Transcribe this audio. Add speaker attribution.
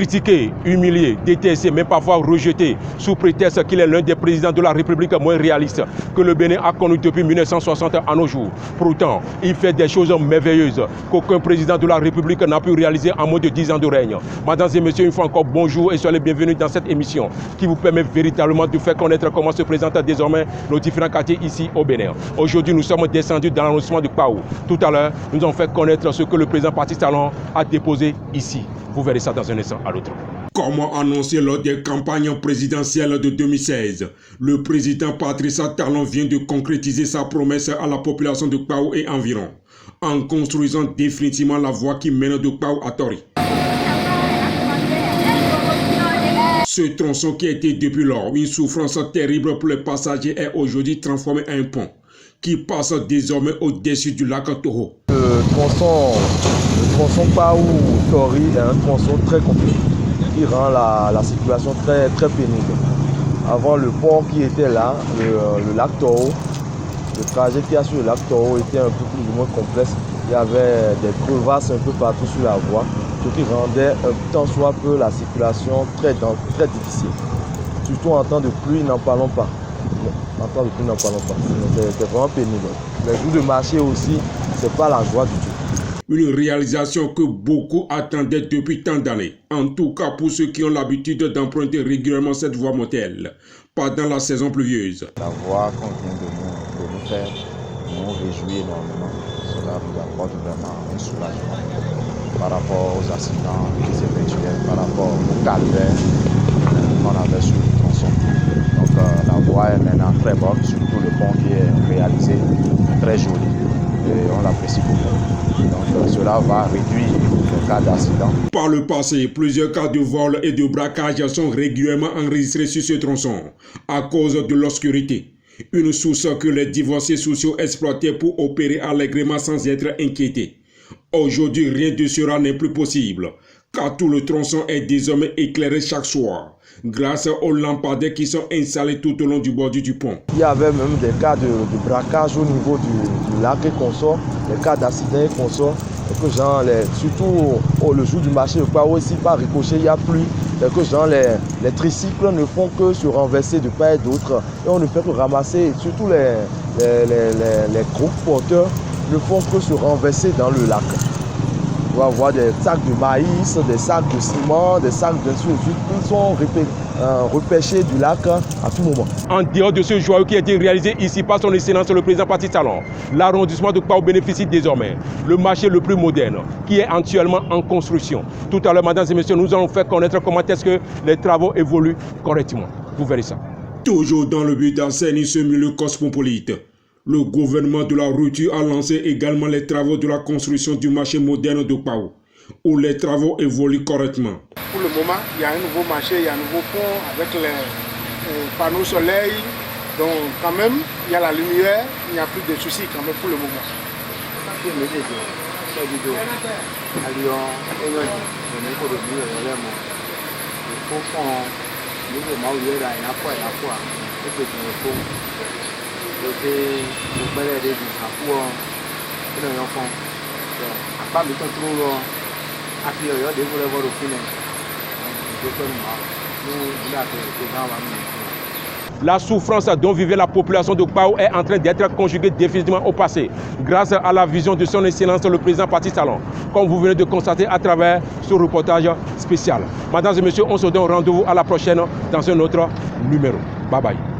Speaker 1: critiqué, humilié, détesté, mais parfois rejeté, sous prétexte qu'il est l'un des présidents de la République moins réalistes que le Bénin a connu depuis 1960 à nos jours. Pourtant, il fait des choses merveilleuses qu'aucun président de la République n'a pu réaliser en moins de 10 ans de règne. Mesdames et messieurs, une fois encore, bonjour et soyez les bienvenus dans cette émission qui vous permet véritablement de faire connaître comment se présentent désormais nos différents quartiers ici au Bénin. Aujourd'hui, nous sommes descendus dans l'arrondissement de Kpaou. Tout à l'heure, nous avons fait connaître ce que le président Patrice Talon a déposé ici. Vous verrez ça dans un instant à l'autre.
Speaker 2: Comme annoncé lors des campagnes présidentielles de 2016, le président Patrice Talon vient de concrétiser sa promesse à la population de Kpaou et environ, en construisant définitivement la voie qui mène de Kpaou à Tori. Ce tronçon qui a été depuis lors une souffrance terrible pour les passagers est aujourd'hui transformé en un pont qui passe désormais au-dessus du lac Toho.
Speaker 3: Le tronçon Kpaou-Tori est un tronçon très compliqué qui rend la situation très pénible. Avant, le pont qui était là, le lac Toho, le trajet qu'il y a sur le lac Toho était un peu plus ou moins complexe. Il y avait des crevasses un peu partout sur la voie, ce qui rendait tant soit peu la circulation très difficile. Surtout en temps de pluie, n'en parlons pas. En temps de pluie, n'en parlons pas. C'était vraiment pénible. Les jours de marché aussi, c'est pas la joie du tout.
Speaker 2: Une réalisation que beaucoup attendaient depuis tant d'années. En tout cas pour ceux qui ont l'habitude d'emprunter régulièrement cette voie mortelle pendant la saison pluvieuse.
Speaker 3: La voie qu'on vient de nous faire nous réjouit énormément. Cela nous apporte vraiment un soulagement par rapport aux accidents qui s'effectuaient, par rapport au calvaire qu'on avait sur le tronçon. Donc la voie est maintenant très bonne, surtout le pont qui est réalisé, très joli. Et on l'apprécie beaucoup. Donc cela va réduire le cas d'accident.
Speaker 2: Par le passé, plusieurs cas de vol et de braquage sont régulièrement enregistrés sur ce tronçon à cause de l'obscurité. Une source que les divorcés sociaux exploitaient pour opérer allègrement sans être inquiétés. Aujourd'hui, rien de cela n'est plus possible, car tout le tronçon est désormais éclairé chaque soir, grâce aux lampadaires qui sont installés tout au long du bord du pont.
Speaker 3: Il y avait même des cas de braquage au niveau du lac et consort, des cas d'accident et consort, et que genre, surtout le jour du marché, pas aussi par ricochet, il y a pluie, et que genre, les tricycles ne font que se renverser de part et d'autre, et on ne fait que ramasser, et surtout les gros porteurs ne font que se renverser dans le lac. On va avoir des sacs de maïs, des sacs de ciment, des sacs de sucre. Ils sont repêchés du lac à tout moment.
Speaker 1: En dehors de ce joyau qui a été réalisé ici par son excellence le président Patrice Talon, l'arrondissement de Kpaou bénéficie désormais le marché le plus moderne qui est actuellement en construction. Tout à l'heure, mesdames et messieurs, nous allons faire connaître comment est-ce que les travaux évoluent correctement. Vous verrez ça.
Speaker 2: Toujours dans le but d'assainir ce milieu cosmopolite, le gouvernement de la rupture a lancé également les travaux de la construction du marché moderne de Kpaou, où les travaux évoluent correctement.
Speaker 4: Pour le moment, il y a un nouveau marché, il y a un nouveau pont avec les panneaux soleil. Donc quand même, il y a la lumière, il n'y a plus de soucis quand même pour le moment.
Speaker 1: La souffrance dont vivait la population de Kpaou est en train d'être conjuguée définitivement au passé, grâce à la vision de son excellence le président Patrice Talon, comme vous venez de constater à travers ce reportage spécial. Mesdames et messieurs, on se donne rendez-vous à la prochaine dans un autre numéro. Bye bye.